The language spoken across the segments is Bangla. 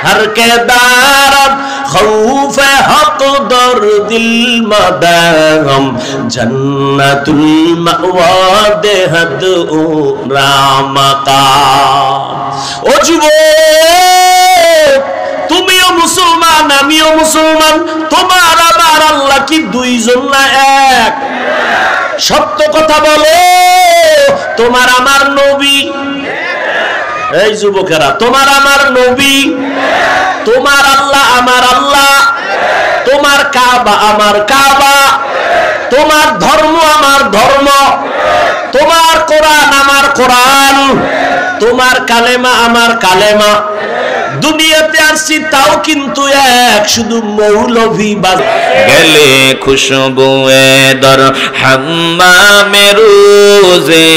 हर के दारब खौफ हक दर दिल मदाम जन्नतुल मअवा देहद रामका। ओ যুবক, তুমিও মুসলমান আমিও মুসলমান, তোমার আমার আল্লাহ কি দুইজন না এক? সত্য কথা বলো, তোমার আমার নবী, এই যুবকেরা, তোমার আমার নবী, তোমার আল্লাহ আমার আল্লাহ, তোমার কাবা আমার কাবা, তোমার ধর্ম আমার ধর্ম, তোমার কোরআন আমার কোরআন, তোমার কালেমা আমার কালেমা। দুনিয়াতে আসছি তাও কিন্তু এক, শুধু মৌলভী বাজ গেলে খুশবুয়ে দর হাম্মামে রোজে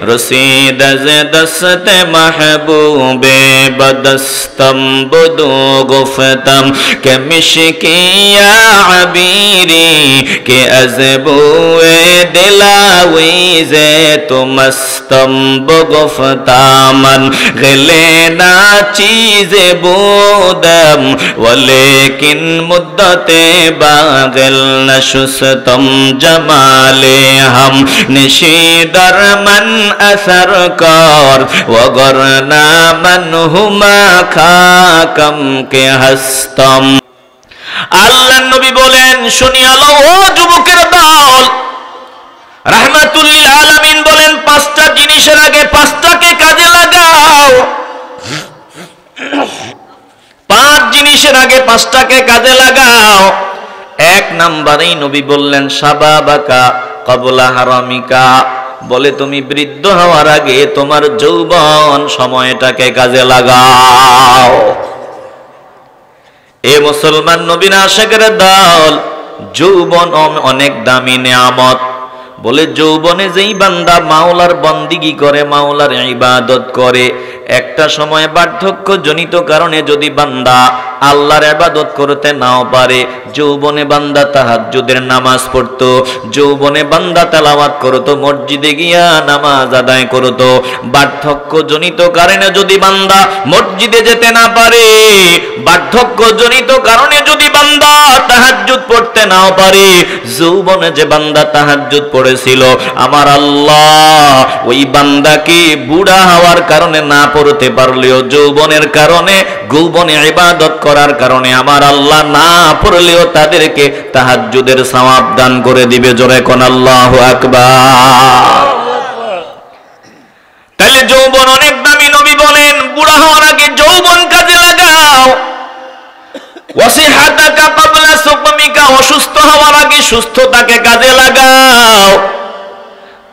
রসিদ যে দস্তে মাহবুবে বদস্তম বুদু গুফতম কে মিশকিয়া আবিরি কে আজবুয়ে দিলাওয়িজে তুমস্তম বুগফতামন গেলে না চিজ بودم ولیکن مدت باغل نشستم جمال ہم نشیدر من اثر کار وگرنا من ہما খাকম কে হস্তম। আল্লাহর নবী বলেন, শুনিয়া লও ও যুবকের দল, রাহমাতুল লিল আলামিন বলেন, পাঁচটা জিনিসের আগে পাঁচটাকে কাজে লাগাও। পাঁচ জিনিসের আগে পাঁচটাকে কাজে লাগাও। এক নম্বরেই নবী বললেন, শাবাবাকা ক্বাবলা হারামিকা, বলে তুমি বৃদ্ধ হওয়ার আগে তোমার যৌবন সময়টাকে কাজে লাগাও। এ মুসলমান নবীর আশিকের দল, যৌবন অনেক দামি নেয়ামত। বলে যৌবনে যেই বান্দা মাওলার বন্দিগি করে, মাওলার ইবাদত করে, একটা সময় বার্ধক্য জনিত কারণে যদি বান্দা আল্লাহর ইবাদত করতে নাও পারে, যৌবনে বান্দা তাহাজ্জুদের নামাজ পড়তো, যৌবনে বান্দা তেলাওয়াত করতো, মসজিদে গিয়া নামাজ আদায় করতো, বার্ধক্য জনিত কারণে যদি বান্দা মসজিদে যেতে না পারে, বার্ধক্য জনিত কারণে যদি বান্দা তাহাজ্জুদ পড়তে নাও পারে, যৌবনে যে বান্দা তাহাজ্জুদ পড়েছিল, আমার আল্লাহ ওই বান্দাকে বুড়া হওয়ার কারণে না পড়তে পারলেও, যৌবনের কারণে যৌবনে ইবাদত করার কারণে আমার আল্লাহ না পড়লেও তাদেরকে তাহাজ্জুদের সওয়াব দান করে দিবে। জোরে কোন আল্লাহু আকবার। তাহলে যৌবন অনেক দামি। নবী বলেন, বুড়া হওয়ার আগে যৌবন কাজে লাগাও। ওয়াসিহাতাকা ক্বাবলা সুকমিকা, অসুস্থ হওয়ার আগে সুস্থতাকে কাজে লাগাও।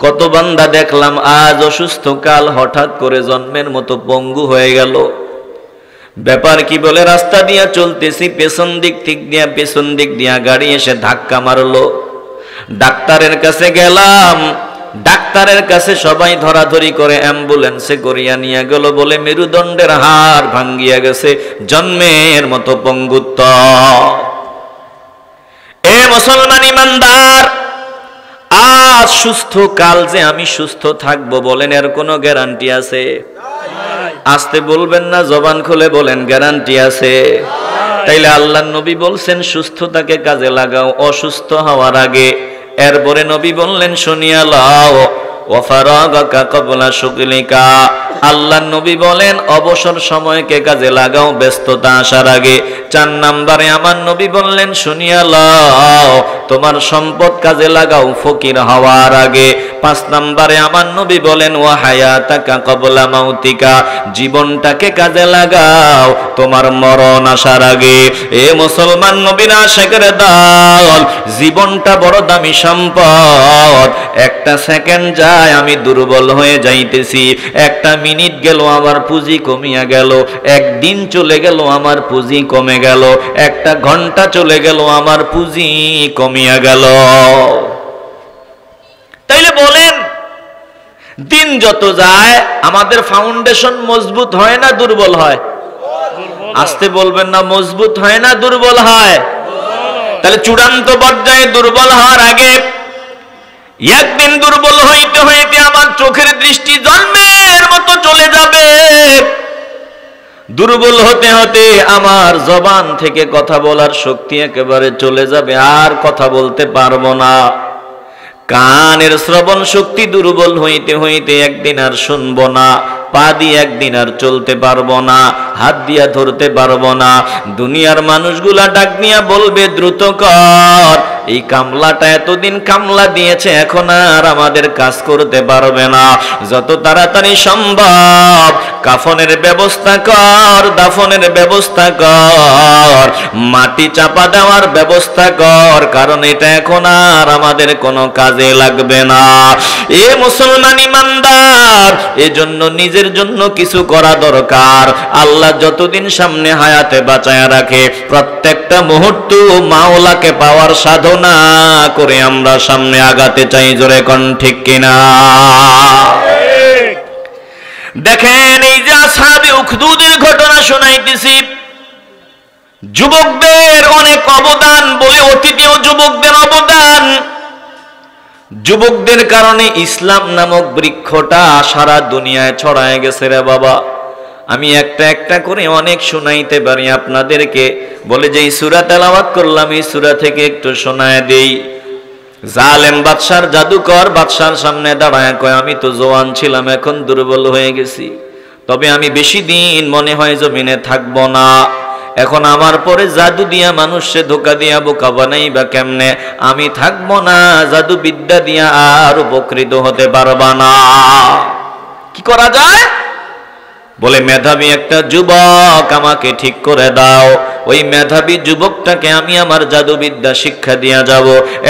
কত বান্দা দেখলাম আজ অসুস্থ, কাল হঠাৎ করে জন্মের মতো পঙ্গু হয়ে গেল। ব্যাপার কি? বলে রাস্তা দিয়া চলতেছি, পেছন দিক দিয়া গাড়ি এসে ধাক্কা মারলো। ডাক্তারের কাছে গেলাম, ডাক্তারের কাছে সবাই ধরাধরি করে অ্যাম্বুলেন্সে করিয়া নিয়ে গেল। বলে মেরুদণ্ডের হাড় ভাঙ্গিয়া গেছে, জন্মের মতো পঙ্গুত্ব। এ মুসলমান ইমানদার, আজ সুস্থ, কাল যে আমি সুস্থ থাকবো, বলেন এর কোনো গ্যারান্টি আছে? আসতে বলবেন না, জবান খুলে বলেন গ্যারান্টি আছে? তাইলে আল্লাহর নবী বলছেন সুস্থতাকে কাজে লাগাও অসুস্থ হওয়ার আগে। এরপরে নবী বললেন, শুনিয়া লও, ওয়াফারাগাকা ক্বাবলা শুগলিকা, আল্লাহর নবী বলেন অবসর সময়কে কাজে লাগাও ব্যস্ততা আসার আগে। 4 নম্বরে আমার নবী বললেন, শুনিয়া লও, তোমার সম্পদ কাজে লাগাও ফকির হওয়ার আগে। 5 নম্বরে আমার নবী বলেন, ওয়া হায়াতাকা ক্বাবলা মাউতিকা, জীবনটাকে কাজে লাগাও তোমার মরণ আসার আগে। এ মুসলমান নবীর আশিকের দল, জীবনটা বড় দামি সম্পদ। একটা সেকেন্ড যায় আমি দুর্বল হয়ে যাইতেছি, একটা মিনিট গেল আমার পুঁজি কমিয়া গেল, একদিন চলে গেল আমার পুঁজি কমে গেল, একটা ঘন্টা চলে গেল আমার পুঁজি কমিয়া গেল। তাইলে বলেন, দিন যত যায় আমাদের ফাউন্ডেশন মজবুত হয় না দুর্বল হয়? আসতে বলবেন না, মজবুত হয় না দুর্বল হয়? তাহলে চূড়ান্ত পর্যায়ে দুর্বল হওয়ার আগে একদিন দুর্বল হইতে হইতে আমার চোখের দৃষ্টি জন্মের মতো চলে যাবে। দুর্বল হতে হতে আমার জবান থেকে কথা বলার শক্তি একেবারে চলে যাবে, আর কথা বলতে পারবো না। কানের শ্রবণ শক্তি দুর্বল হইতে হইতে একদিন আর শুনবো না, পা দিয়ে একদিন আর চলতে পারবো না, হাত দিয়া ধরতে পারবো না। দুনিয়ার মানুষগুলা ডাক নিয়ে বলবে দ্রুত কর, এই কামলাটা এতদিন কামলা দিয়েছে, এখন আর আমাদের কাজ করতে পারবে না, যত তাড়াতাড়ি সম্ভব কাফনের ব্যবস্থা কর, দাফনের ব্যবস্থা কর, মাটি চাপা দেওয়ার ব্যবস্থা কর, কারণ এটা এখন আর আমাদের কোনো কাজে লাগবে না। এ মুসলমান ইমানদার, এজন্য নিজের জন্য কিছু করা দরকার। আল্লাহ যতদিন সামনে হায়াতে বাঁচায়া রাখে, প্রত্যেকটা মুহূর্ত মাওলাকে পাওয়ার সাধনা করে আমরা সামনে আগাতে চাই। জোরে কোন ঠিক কিনা? দেখেন, এই যে আসহাবে উখদুদের ঘটনা শোনাইতেছি, যুবকদের অনেক অবদান বলে অতীতেও যুবকদের অবদান। যুবকদের কারণে ইসলাম নামক বৃক্ষটা সারা দুনিয়ায় ছড়ায় গেছে রে বাবা। আমি একটা একটা করে অনেক শোনাইতে পারি আপনাদেরকে। বলে যে এই সূরা তেলাওয়াত করলাম, এই সূরা থেকে একটু শোনায় দেই। জালেম বাদশার জাদুকর বাদশার সামনে দাঁড়ায় কয়, আমি তো জওয়ান ছিলাম, এখন দুর্বল হয়ে গেছি, তবে আমি বেশি দিন মনে হয় জমিনে থাকবো না। এখন আমার পরে জাদু দিয়া মানুষে ধোকা দিয়া বোকা বানাই বা কেমনে? আমি থাকবো না, জাদু বিদ্যা দিয়া আর উপকৃত হতে পারবা না। কি করা যায়? বলে মেধাবী একটা যুবক আমাকে ঠিক করে দাও, ওই মেধাবী যুবকটাকে আমি আমার জাদুবিদ্যা শিক্ষা দিয়া যাব,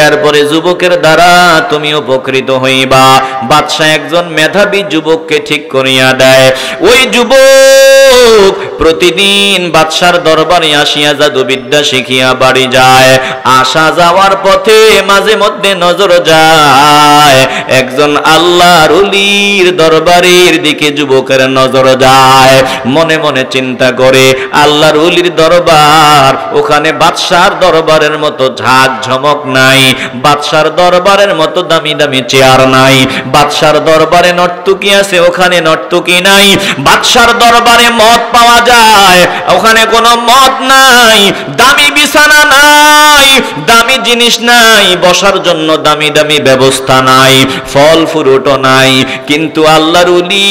এরপরে যুবকের দ্বারা তুমি উপকৃত হইবা। বাদশাহ একজন মেধাবী যুবককে ঠিক করিয়া দেয়। ওই যুবক প্রতিদিন বাদশার দরবারে আসিয়া জাদুবিদ্যা শিখিয়া বাড়ি যায়। আসা যাওয়ার পথে মাঝে মধ্যে নজর যায় একজন আল্লাহর ওলির দরবারের দিকে, যুবকের নজর যায়। মনে মনে চিন্তা করে, আল্লাহর ওলির দরবার, ওখানে বাদশার দরবারের মতো ঝাঁক ঝমক নাই, বাদশার দরবারের মতো দামি দামি চেয়ার নাই, বাদশার দরবারে নর্তকী আছে, ওখানে নর্তকী নাই, বাদশার দরবারে মদ পাওয়া যায়, ওখানে কোনো মদ নাই, দামি বিছানা নাই, দামি জিনিস নাই, বসার জন্য দামি দামি ব্যবস্থা নাই, ফল ফুরুটও নাই। কিন্তু আল্লাহর ওলি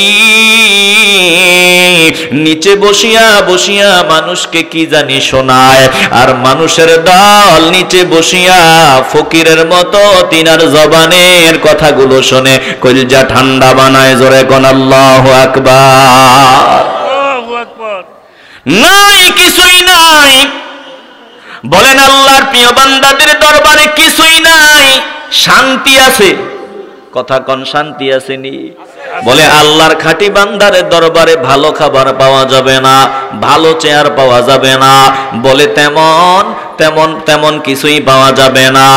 নিচে বসিয়া বসিয়া মানুষকে কি জানি শোনায়, আর মানুষের দল নিচে বসিয়া ফকিরের মতো তিনার জবানের কথাগুলো শুনে কলিজা ঠান্ডা বানায়। জোরে কোন আল্লাহু আকবার। নাই, কিছুই নাই। বলেন আল্লাহর প্রিয় বান্দাদের দরবারে কিছুই নাই, শান্তি আছে। কথা কোন শান্তি আসেনি? বলে আল্লাহর খাঁটি বান্দারের দরবারে ভালো খাবার পাওয়া যাবে না, ভালো চেয়ার পাওয়া যাবে না, বলে তেমন তেমন তেমন কিছুই পাওয়া যাবে না।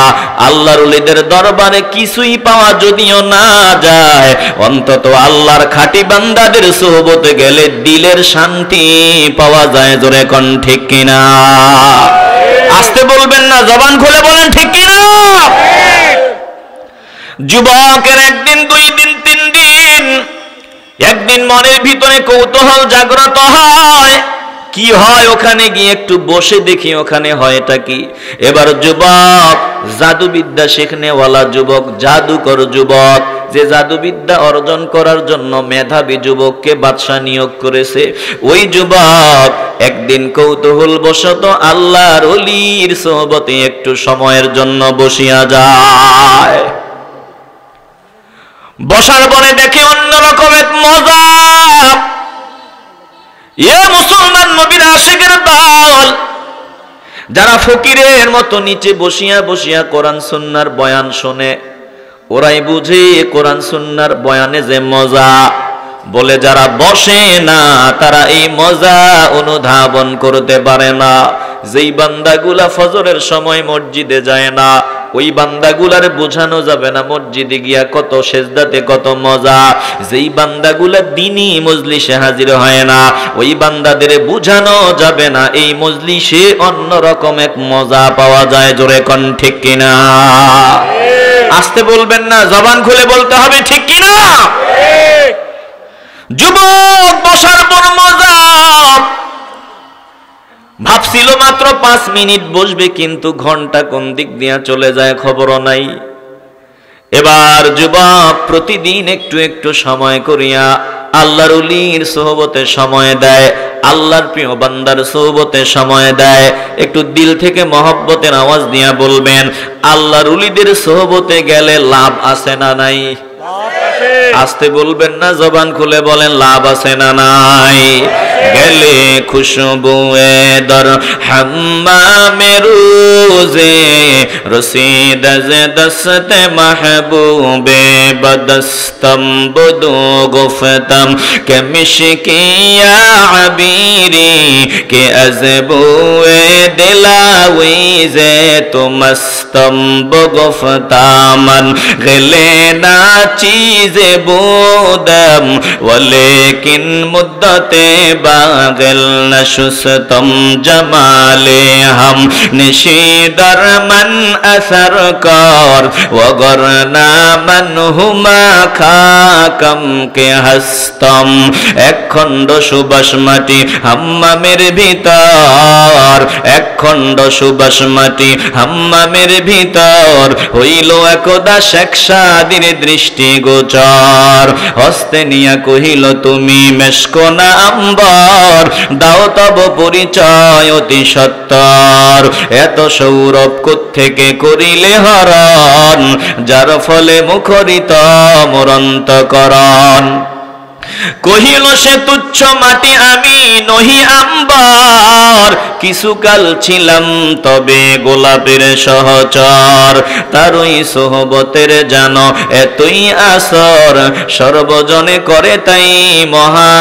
আল্লাহর ওলিদের দরবারে কিছুই পাওয়া যদিও না যায়, অন্তত আল্লাহর খাঁটি বান্দাদের সোহবতে গেলে দিলের শান্তি পাওয়া যায়। জোরে কোন ঠিক কিনা? আসতে বলবেন না, জবান খুলে বলেন ঠিক কিনা? যুবকের একদিন, দুই দিন, তিন দিন, একদিন মনের ভিতরে কৌতূহল জাগ্রত হয়, কি হয় ওখানে গিয়ে একটু বসে দেখি ওখানে হয়টা কি। এবার যুবক, জাদুবিদ্যা শিখনেওয়ালা যুবক, জাদুকর যুবক, যে জাদুবিদ্যা অর্জন করার জন্য মেধাবী যুবককে বাদশাহ নিয়োগ করেছে, ওই যুবক একদিন কৌতূহল বশত আল্লাহর ওলির সোহবতে একটু সময়ের জন্য বসিয়া যায়। বসার পরে দেখে অন্যরকম এক মজা। এ মুসলমান নবীর আশিকের দল, যারা ফকিরের মতো নিচে বসিয়া বসিয়া কোরআন সুন্নাহর বয়ান শোনে, ওরাই বুঝে কোরআন সুন্নাহর বয়ানে যে মজা। বলে যারা বসে না তারা এই মজা অনুধাবন করতে পারে না। যেই বান্দাগুলা ফজরের সময় মসজিদে যায় না, ওই বান্দাগুলার বোঝানো যাবে না মসজিদে গিয়া কত সেজদাতে কত মজা। যেই বান্দাগুলা দিনই মজলিসে হাজির হয় না, ওই বান্দাদের বোঝানো যাবে না এই মজলিসে অন্যরকম এক মজা পাওয়া যায়। জোরে কোন ঠিক কিনা? আসতে বলবেন না, জবান খুলে বলতে হবে ঠিক কিনা? যুবক বসার পর মজা, ভাবছিল মাত্র 5 মিনিট বসবে, কিন্তু ঘন্টা কোন দিক দিয়া চলে যায় খবরও নাই। এবার যুবক প্রতিদিন একটু একটু সময় করিয়া আল্লাহর ওলির সোহবতে সময় দেয়, আল্লাহর প্রিয় বান্দার সোহবতে সময় দেয়। একটু দিল থেকে মহব্বতের আওয়াজ দিয়া বলবেন, আল্লাহর ওলিদের সোহবতে গেলে লাভ আছে না নাই? আস্তে বলবেন না, জবান খুলে বলেন, লাভ আছে না নাই? গেলে খুশবুয়ে দর হাম্মামে রোজে রসিদ জে দস্তে মাহবুবে বদস্তম বদু গুফতম কে মিশকিয়া আবিরি কে আজবুয়ে দিলাওইজে তুমস্তম বগুফতামন গলে না चीज़े बोदम वलेकिन मुद्दते बागल नशुस्तम जमाले हम निशीदर मन असर कर वगरना मन हुमा खाकम के हस्तम एक खंड सुबास माटी हाम्मामेर ভিতর, এক খণ্ড সুবাস মাটি হাম্মামের ভিতর হইল একদা শেখ সাদির দৃষ্টি গোচর। হস্তে নিয়া কহিল, তুমি মেশকোনা আম্বর, দাও তব পরিচয় অতি সত্তর। এত সৌরভ কোত্থেকে করিলে হরণ, যার ফলে মুখরিত মরন্তকরণ। কহিল সে তুচ্ছ মাটি আমি নহি আম্বর, কিছুকাল ছিলাম তবে গোলাপের সহচর। তারই সোহবতের জানো এতই আসর, সর্বজনে করে তাই মহা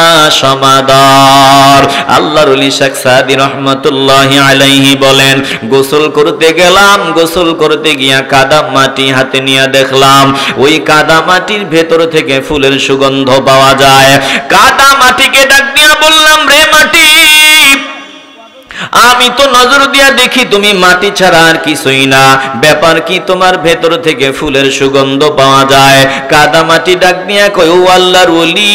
সমাদর। আল্লাহর ওলি শেখ সাদি রহমাতুল্লাহি আলাইহি বলেন, গোসল করতে গেলাম, গোসল করতে গিয়া কাদা মাটি হাতে নিয়ে দেখলাম ওই কাদা মাটির ভেতর থেকে ফুলের সুগন্ধ পাওয়া যায়। কাদা মাটিকে ডাক দিয়া বললাম, রে মাটি, আমি তো নজর দিয়া দেখি তুমি মাটি ছাড়া আর কিছুই না, ব্যাপার কি তোমার ভেতর থেকে ফুলের সুগন্ধ পাওয়া যায়? কাদা মাটি ডাক দিয়া কয়, ও আল্লাহর ওলি,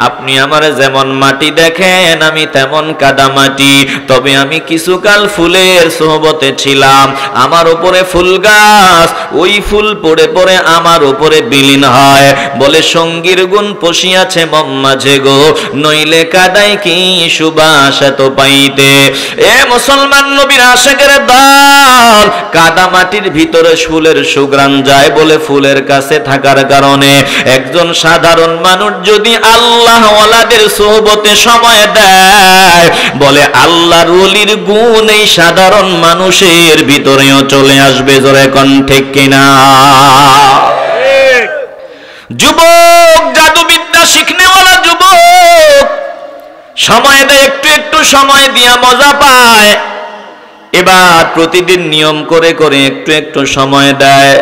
আপনি আমার যেমন মাটি দেখেন আমি তেমন কাদা মাটি, তবে আমি কিছুকাল ফুলের সোহবতে ছিলাম, আমার উপরে ফুল গাছ, ওই ফুল পড়ে পড়ে আমার উপরে বিলীন হয়। বলে সঙ্গীর গুণ পশিয়াছে মম মাঝে গো, নইলে কাদাই কি সুবাস এত পাইতে। এ মুসলমান নবীর আশিকের দল, কাদা মাটির ভিতরে ফুলের সুঘ্রাণ যায় বলে ফুলের কাছে থাকার কারণে একজন সাধারণ মানুষ যদি আল্লাহ ওয়ালাদের সোহবতে সময় দেয়, বলে আল্লাহর ওলির গুণ এই সাধারণ মানুষের ভিতরেও চলে আসবে। জোরে কোন ঠিক কিনা? যুবক, জাদুবিদ্যা শিখনেওয়ালা যুবক সময় দেয়, একটু একটু সময় দিয়া মজা পায়। এবার প্রতিদিন নিয়ম করে করে একটু একটু সময় দেয়।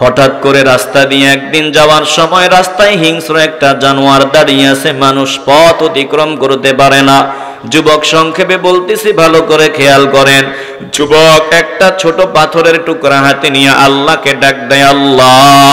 হঠাৎ করে রাস্তা দিয়ে একদিন যাওয়ার সময় রাস্তায় হিংস্র একটা জানোয়ার দাঁড়িয়ে আছে, মানুষ পথ অতিক্রম করতে পারে না। যুবক, সংক্ষেপে বলতেছি, ভালো করে খেয়াল করেন। যুবক একটা ছোট পাথরের টুকরা হাতে নিয়ে আল্লাহকে ডাক দেয়, আল্লাহ,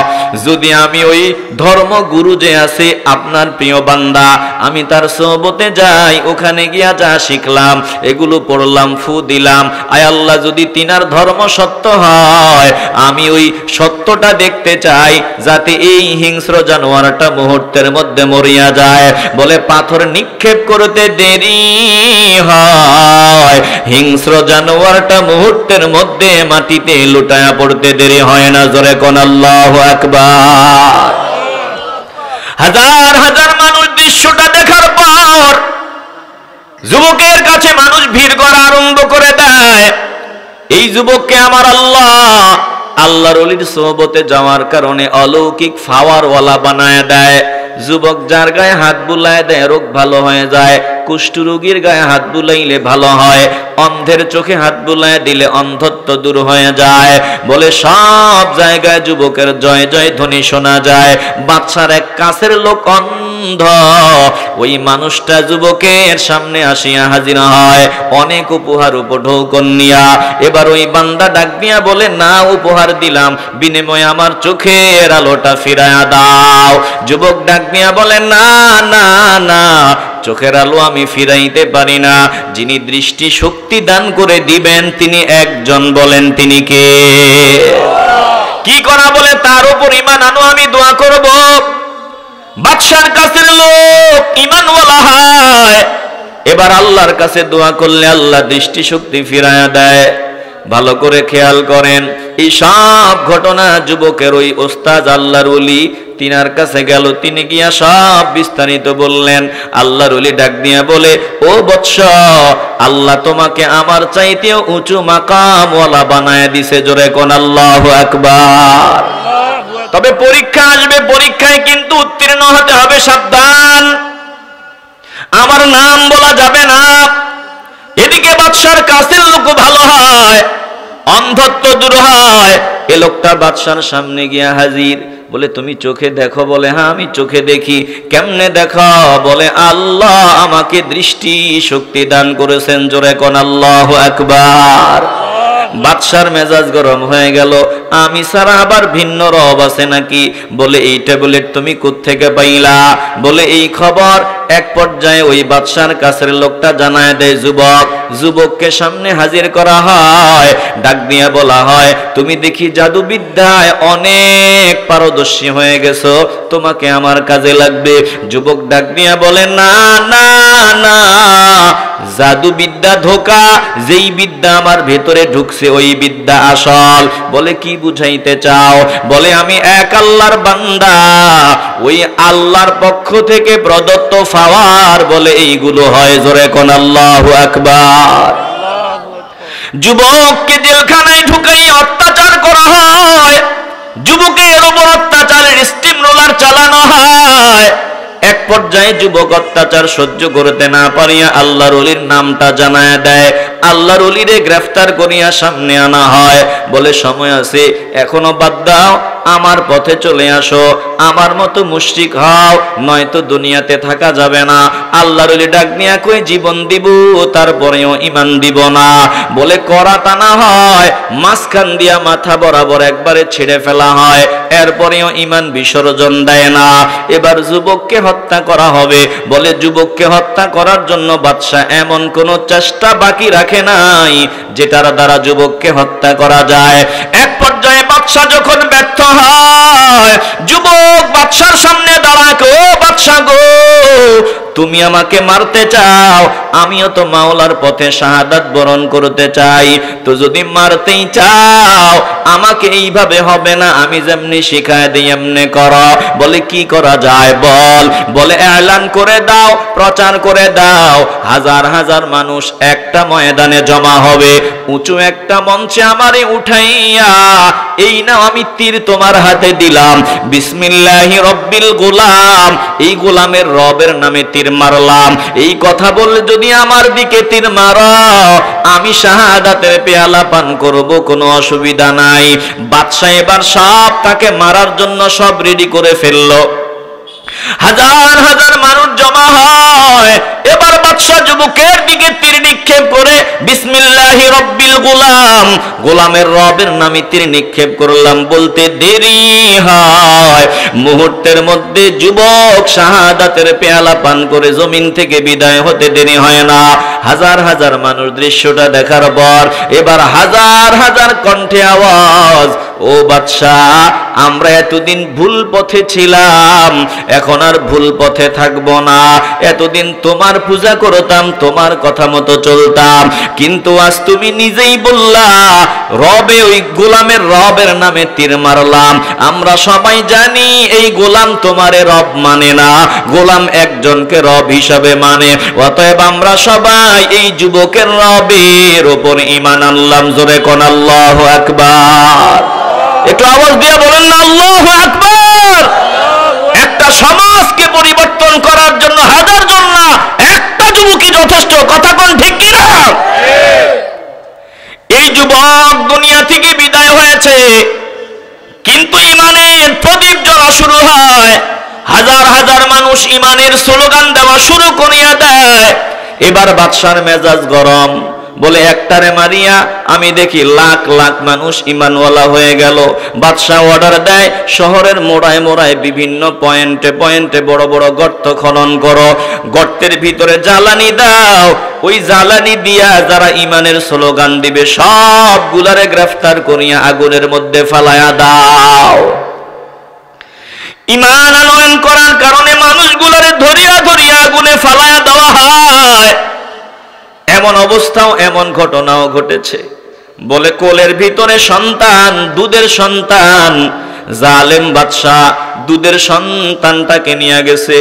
যদি আমি ওই ধর্মগুরু যে আছে আপনার প্রিয় বান্দা, আমি তার সোহবতে যাই, ওখানে গিয়া যা শিখলাম এগুলো পড়লাম, ফু দিলাম, আয় আল্লাহ, যদি তিনার ধর্ম সত্য হয় আমি ওই সত্যটা দেখতে চাই, যাতে এই হিংস্র জানোয়ারটা মুহূর্তের মধ্যে মরিয়া যায়। বলে পাথর নিক্ষেপ করতে দেরি হয়, হিংস্র জানোয়ারটা মুহূর্তের মধ্যে মাটিতে লুটায়া পড়তে দেরি হয় না। জোরে কোন আল্লাহু আকবার। হাজার হাজার মানুষ দৃশ্যটা দেখার পর যুবকের কাছে মানুষ ভিড় করা আরম্ভ করে দেয়। এই যুবককে আমার আল্লাহর ওলির সোহবতে যাওয়ার কারণে অলৌকিক পাওয়ারওয়ালা বানায় দেয়। যুবক যার গায়ে হাত বুলায় দেয় রোগ ভালো হয়ে যায়, কুষ্ঠরোগীর গায়ে হাত বুলাইলে ভালো হয়, অন্ধের চোখে হাত বুলায় দিলে অন্ধত্ব দূর হয়ে যায়। বলে সব জায়গায় যুবকের জয় জয় ধ্বনি শোনা যায়। বাদশার এক কাছের লোক অন্ধ অন্ধ, ওই মানুষটা যুবকের সামনে আসিয়া হাজির হয় অনেক উপহার উপঢৌকন নিয়া। এবার ওই বান্দা ডাক দিয়া বলে, না উপহার দিলাম, বিনিময়ে আমার চোখের আলোটা ফিরায়া দাও। যুবক ডাক দিয়া বলে, না না না, চোখের আলো আমি ফিরাইতে পারি না, যিনি দৃষ্টি শক্তি দান করে দিবেন তিনি একজন, বলেন তিনি কে? কি করা বলে, তার উপর ঈমান আনো, আমি দোয়া করব। বাদশার কাছের লোক ঈমানওয়ালা হয়, এবার আল্লাহর কাছে দোয়া করলে আল্লাহ দৃষ্টি শক্তি ফিরায়া দেয়। ভালো করে খেয়াল করেন, এই সব ঘটনা যুবকের ওই ওস্তাদ আল্লাহর ওলি তিনার কাছে গেল, তিনি গিয়া সব বিস্তারিত বললেন। আল্লাহর ওলি ডাক দিয়া বলে, ও বৎস, আল্লাহ তোমাকে আমার চাইতেও উঁচু মাকামওয়ালা বানায় দিছে, জোরে কোন আল্লাহু আকবার। তবে পরীক্ষা আসবে, পরীক্ষায় কিন্তু উত্তীর্ণ হতে হবে, সাবধান, আমার নাম বলা যাবে না। এদিকে বাদশার কাছের লোক ভালো হয়, অন্ধত্ব দূর হয়। এ লোকটা বাদশার সামনে গিয়া হাজির, বলে তুমি চোখে দেখো? বলে হ্যাঁ আমি চোখে দেখি। কেমনে দেখো? বলে আল্লাহ আমাকে দৃষ্টি শক্তি দান করেছেন, জোরে কোন আল্লাহু আকবার। বাদশার মেজাজ গরম হয়ে গেল, আমি সারা আবার ভিন্ন রব আছে নাকি? বলে এই ট্যাবলেট তুমি কোত্থেকে পাইলা? বলে এই খবর এক পর্যায়ে ওই বাদশার কাছের লোকটা জানায় দেয় যুবক। যুবককে সামনে হাজির করা হয়, ডাক দিয়ে বলা হয়, তুমি দেখি জাদুবিদ্যায় অনেক পারদর্শী হয়ে গেছো, তোমাকে আমার কাজে লাগবে। যুবক ডাক দিয়ে বলে, না না না, জাদুবিদ্যা ধোঁকা, যেই বিদ্যা আমার ভেতরে ঢুকছে ওই বিদ্যা আসল। বলে কি বুঝাইতে চাও? বলে আমি এক আল্লাহর বান্দা, ওই আল্লাহর পক্ষ থেকে প্রদত্ত পাওয়ার বলে এইগুলো হয়, জোরে কোন আল্লাহু আকবার। যুবককে জেলখানায় ঢুকাই অত্যাচার করা হয়, যুবকের উপর অত্যাচারের স্টিম রোলার চালানো হয়। এক পর্যায়ে যুবক অত্যাচার সহ্য করতে না পারিয়া আল্লাহর ওলির নামটা জানায় দেয়। আল্লাহর ওলিরে গ্রেফতার করিয়া সামনে আনা হয়। বলে সময় আছে, এখনো বাদ দাও, আমার পথে চলে আসো, আমার মতো মুশরিক হও, নয়তো দুনিয়াতে থাকা যাবে না। আল্লাহর ওলি ডাক নিয়া কই, জীবন দিব তারপরেও ঈমান দিব না। বলে করা টানা হয়, মাঝখান দিয়া মাথা বরাবর একবারে ছেড়ে ফেলা হয়, এরপরেও ঈমান বিসর্জন দেয় না। এবার যুবককে হত্যা করা হবে। বলে যুবককে হত্যা করার জন্য বাদশা এমন কোন চেষ্টা বাকি রাখে নাই যেটার দ্বারা যুবককে হত্যা করা যায়। এক পর্যায়ে বাদশা যখন ব্যর্থ হয়, যুবক বাদশার সামনে দাঁড়ায়, ও বাদশা গো, তুমি আমাকে মারতে চাও, আমিও তো মাওলার পথে শাহাদাত বরণ করতে চাই, তো যদি মারতেই চাও আমাকে এইভাবে হবে না, আমি যেমনি শিখায় দিই এমনি করো। বলে কি করা যায় বল? বলে এলান করে দাও, প্রচার করে দাও, হাজার হাজার মানুষ একটা ময়দানে জমা হবে, উঁচু একটা মঞ্চে আমারে উঠাইয়া এই নাও আমি তীর তোমার হাতে দিলাম, বিসমিল্লাহি রব্বিল গোলাম, এই গোলামের রবের নামে তীর মারলাম, এই কথা বললে যদি আমার দিকে তীর মারো আমি শাহাদাতের পেয়ালা পান করব, কোনো অসুবিধা নাই। বাদশা এবার সব তাকে মারার জন্য সব রেডি করে ফেললো, হাজার হাজার মানুষ জমা হয়। এবার বাদশা যুবকের দিকে তীর নিক্ষেপ করে বিসমিল্লাহি রব্বিল গোলাম, গোলামের রবের নামে তীর নিক্ষেপ করলাম বলতে দেরি হয়, মুহূর্তের মধ্যে যুবক শাহাদাতের পেয়ালা পান করে জমিন থেকে বিদায় হতে দেরি হয় না। হাজার হাজার মানুষ দৃশ্যটা দেখার পর এবার হাজার হাজার কণ্ঠে আওয়াজ, ও বাদশাহ, আমরা এতদিন ভুল পথে ছিলাম, এখন আর ভুল পথে থাকবো না। এতদিন তোমার পূজা করতাম, তোমার কথা মতো চলতাম, কিন্তু আজ তুমি নিজেই বললা রবে, ওই গোলামের রবের নামে তীর মারলাম। আমরা সবাই জানি এই গোলাম তোমারে রব মানে না, গোলাম একজনকে রব হিসাবে মানে, অতএব আমরা সবাই এই যুবকের রবের উপর ঈমান আনলাম। জোরে কোন আল্লাহু আকবার। একটু আওয়াজ দিয়ে বলেন না আল্লাহু আকবার। একটা সমাজকে পরিবর্তন করার জন্য হাজার জন না, একটা যুবকই যথেষ্ট, কথা কোন ঠিক কিনা? এই যুবক দুনিয়া থেকে বিদায় হয়েছে, কিন্তু ঈমানের প্রদীপ জ্বলা শুরু হয়। হাজার হাজার মানুষ ইমানের স্লোগান দেওয়া শুরু করিয়া দেয়। এবার বাদশার মেজাজ গরম, বলে একটারে মারিয়া আমি দেখি লাখ লাখ মানুষ ইমানওয়ালা হয়ে গেল। বাদশাহ অর্ডার দেয়, শহরের মোড়ায় মোড়ায় বিভিন্ন পয়েন্টে পয়েন্টে বড় বড় গর্ত খনন করো, গর্তের ভিতরে জ্বালানি দাও, ওই জ্বালানি দিয়া যারা ইমানের স্লোগান দিবে সবগুলারে গ্রেফতার করিয়া আগুনের মধ্যে ফালায়া দাও। ইমান আনয়ন করার কারণে মানুষগুলারে ধরিয়া ধরিয়া আগুনে ফালায়া দেওয়া হয়। এমন অবস্থাও, এমন ঘটনাও ঘটেছে। বলে কোলের ভিতরে সন্তান, দুধের সন্তান, জালেম বাদশা দুধের সন্তানটাকে নিয়ে গেছে,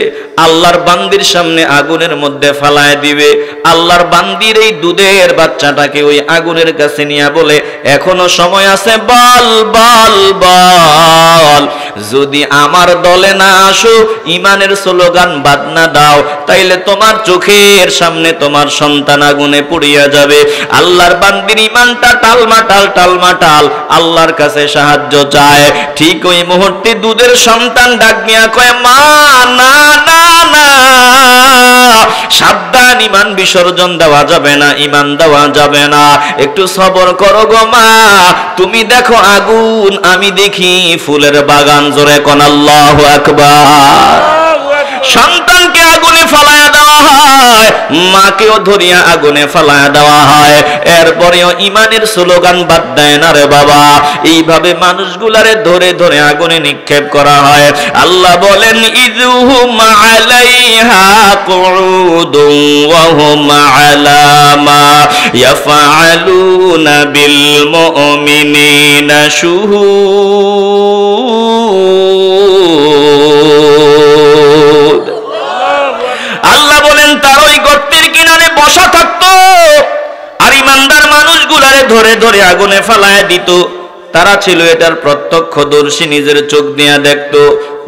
আল্লাহর বান্দির সামনে আগুনের মধ্যে ফালায় দিবে। আল্লাহর বান্দির এই দুধের বাচ্চাটাকে ওই আগুনের কাছে নিয়ে বলে, এখনো সময় আছে, বল বল বল, যদি আমার দলে না আসো, ইমানের স্লোগান বাদ না দাও, তাইলে তোমার চোখের সামনে তোমার সন্তান আগুনে পুড়িয়া যাবে। আল্লাহর বান্দির ইমানটা টালমাটাল টালমাটাল, আল্লাহর কাছে সাহায্য চায়। ঠিক ওই মুহূর্তে দুধের সন্তান ডাক দিয়া কয়, মা না না না, সাবধান, ইমান বিসর্জন দেওয়া যাবে না, ইমান দেওয়া যাবে না, একটু সবর করো গো মা, তুমি দেখো আগুন, আমি দেখি ফুলের বাগান। জোরে কোন আল্লাহু আকবার। সন্তানকে আগুনে ফালায়া দেওয়া হয়, মাকেও ধরিয়া আগুনে ফালায়া দেওয়া হয়, এরপরেও ইমানের স্লোগান বাদ দেয় না রে বাবা। এইভাবে মানুষগুলারে ধরে ধরে আগুনে নিক্ষেপ করা হয়। আল্লাহ বলেন, ইযহুম আলাইহা কুউদুন ওয়া হুম আলা মা ইয়াফআলুনা বিল মুমিনিনা শুহুদ। আল্লাহ বলেন, তার ওই গর্তের কিনারে বসা থাকতো আর ইমানদার মানুষগুলারে ধরে ধরে আগুনে ফালায় দিত। তারা ছিল এটার প্রত্যক্ষদর্শী, নিজের চোখ দিয়ে দেখতো।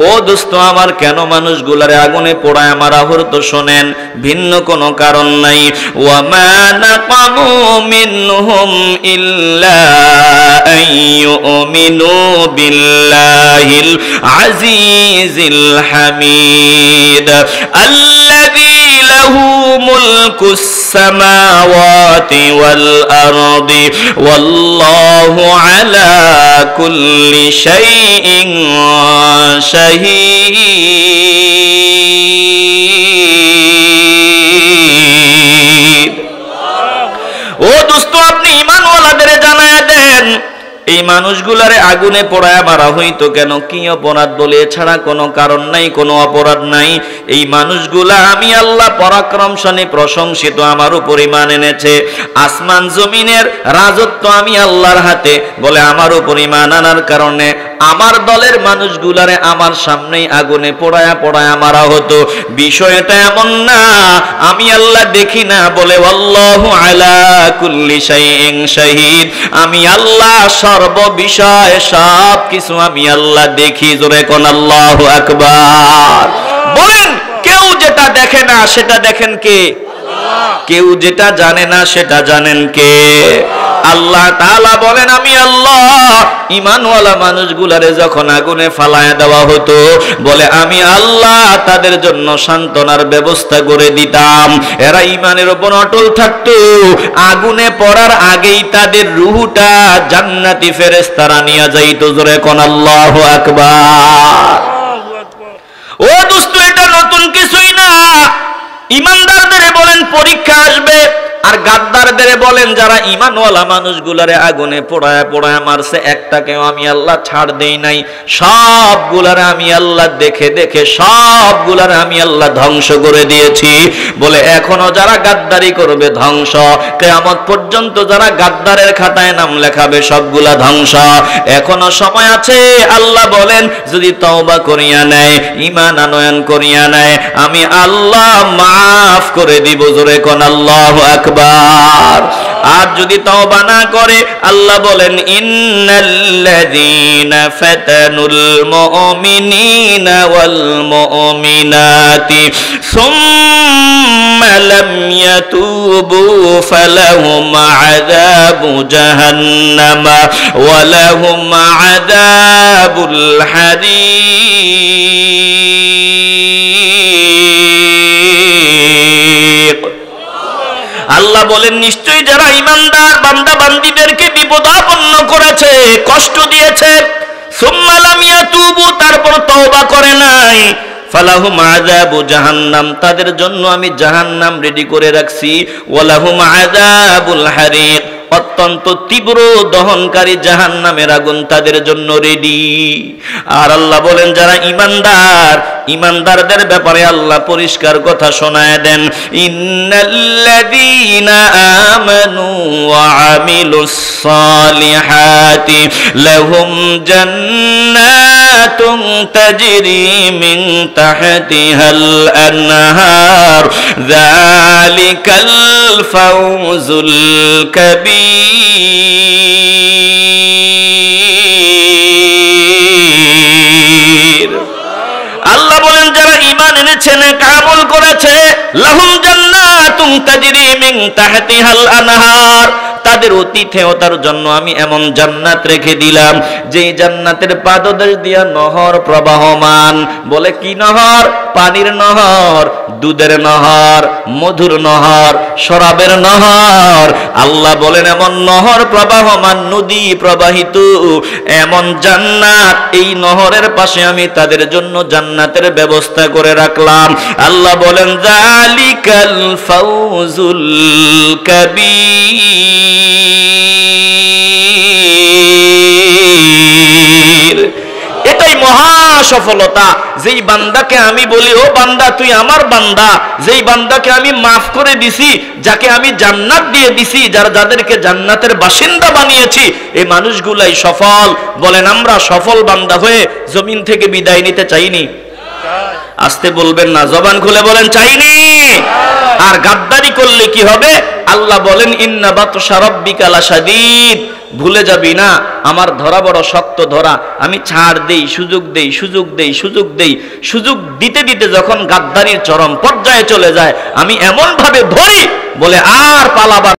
ও দোস্ত আমার, কেন মানুষগুলারে আগুনে পোড়ায় মারা হতো শোনেন, ভিন্ন কোনো কারণ নাই। ওয়ামা নাকামু মিনহুম ইল্লা আইয়ুমিনু বিল্লাহিল আজিজিল হামিদ আল্লাযী লাহু মুলকুস সামাওয়াতি ওয়াল আরদি ওয়াল্লাহু আলা কুল্লি শাইইন শাহীদ। ও দোস্ত, আপনি ঈমানওয়ালাদের জানায়া দেন, এই মানুষগুলারে আগুনে পোড়ায় মারা হইতো কেন, কি অপরাধ বলে, এছাড়া কোনো কারণ নাই, কোনো অপরাধ নাই। এই মানুষগুলা আমি আল্লাহ পরাক্রমশালী প্রশংসিত, আমার উপর ঈমান এনেছে। আসমান জমিনের রাজত্ব আমি আল্লাহর হাতে, বলে আমার উপর ঈমান আনার কারণে আমার দলের মানুষগুলারে আমার সামনেই আগুনে পোড়ায়া পোড়ায়া মারা হতো। বিষয়টা এমন না আমি আল্লাহ দেখি না, বলে আল্লাহু আলা কুল্লি শাইইন শাহীদ, আমি আল্লাহ সর্ববিষয় সব কিছু আমি আল্লাহ দেখি। জোরে কোন আল্লাহু আকবার। বলেন, কেউ যেটা দেখে না সেটা দেখেন কে? কেউ যেটা জানে না সেটা জানেন কে? আল্লাহ তাআলা বলেন, আমি আল্লাহ ঈমানওয়ালা মানুষগুলারে যখন আগুনে ফালায়া দেওয়া হতো, বলে আমি আল্লাহ তাদের জন্য সান্ত্বনার ব্যবস্থা করে দিতাম। এরা ঈমানের উপর অটল থাকতো, আগুনে পড়ার আগেই তাদের রূহটা জান্নাতি ফেরেশতারা নিয়ে যাইতো। জোরে কোন আল্লাহু আকবার। ও দোস্ত, এটা নতুন কিছুই না। ঈমানদারদের বলেন পরীক্ষা আসবে, আর গাদ্দারদের বলেন যারা ঈমানওয়ালা মানুষগুলারে আগুনে পোড়ায় পোড়ায় মারছে, একটাকেও আমি আল্লাহ ছাড় দেই নাই, সবগুলারে আমি আল্লাহ দেখে দেখে সবগুলারে আমি আল্লাহ ধ্বংস করে দিয়েছি। বলে এখনো যারা গাদ্দারি করবে ধ্বংস, কিয়ামত পর্যন্ত যারা গাদ্দারের খাতায় নাম লেখাবে সবগুলা ধ্বংস। এখনো সময় আছে। আল্লাহ বলেন, যদি তওবা করিয়া নেয়, ঈমান আনয়ন করিয়া নেয়, আমি আল্লাহ মাফ করে দিব। জোরে কোন আল্লাহু আকবার। আর যদি তওবা না করে, আল্লাহ বলেন, ইন্নাল্লাযীনা ফাতানুল মুমিনিনা ওয়াল মুমিনাতি সুম্মা লাম ইয়াতুবু ফালাহুম আযাবু জাহান্নামা ওয়া লাহুম আযাবুল হারীক। আল্লাহ বলেন নিশ্চয়ই যারা ঈমানদার বান্দা বান্দীদেরকে বিপদাপন্ন করেছে, কষ্ট দিয়েছে, সুম্মা লাম ইয়াতুবু, তারপর তওবা করে নাই, ফালাহুম আযাবু জাহান্নাম, তাদের জন্য আমি জাহান্নাম রেডি করে রাখছি, ওয়ালাহুম আযাবুল হারিক, অত্যন্ত তীব্র দহনকারী জাহান্নামের আগুন তাদের জন্য রেডি। আর আল্লাহ বলেন যারা ঈমানদার, ঈমানদারদের ব্যাপারে আল্লাহ পরিষ্কার কথা শোনায় দেন, ইন্নাল্লাযীনা আমানু ওয়া আমিলুস সালিহাতি লাহুম জান্নাতুন তাজরি মিন তাহতিহাল আনহার যালিকাল ফাওজুল কাবীর। আল্লাহ বলেন যারা ঈমান এনেছে, নেক আমল করেছে, লাহুম জান্নাতুন তাজরি মিন তাহতিহাল আনহার, তাদের অতিথেয়তার জন্য আমি এমন জান্নাত রেখে দিলাম যেই জান্নাতের পাদদেশ দিয়া নহর প্রবাহমান। বলে কি নহর? পানির নহর, দুধের নহর, মধুর নহর, শরাবের নহর। আল্লাহ বলেন এমন নহর প্রবাহমান, নদী প্রবাহিত এমন জান্নাত, এই নহরের পাশে আমি তাদের জন্য জান্নাতের ব্যবস্থা করে রাখলাম। আল্লাহ বলেন যালিকাল ফাওজুল কাবীর, এটাই মহা সফলতা। যেই বান্দাকে আমি বলি ও বান্দা তুই আমার বান্দা, যেই বান্দাকে আমি মাফ করে দিছি, যাকে আমি জান্নাত দিয়ে দিছি, যাদেরকে জান্নাতের বাসিন্দা বানিয়েছি, এই মানুষগুলাই সফল। বলেন আমরা সফল বান্দা হয়ে জমিন থেকে বিদায় নিতে চাইনি? আসতে বলবেন না, জবান খুলে বলেন চাইনি। আর গাদ্দারি করলে কি হবে? আল্লাহ বলেন ইন্না বাতশা রাব্বিকা লাশাদীদ, ভুলে যাবি না আমার ধরা বড় শক্ত ধরা। আমি ছাড় দেই, সুযোগ দেই, সুযোগ দেই, সুযোগ দেই, সুযোগ দিতে দিতে যখন গাদ্দারির চরম পর্যায়ে চলে যায়, আমি এমন ভাবে ধরি বলে আর পালাবার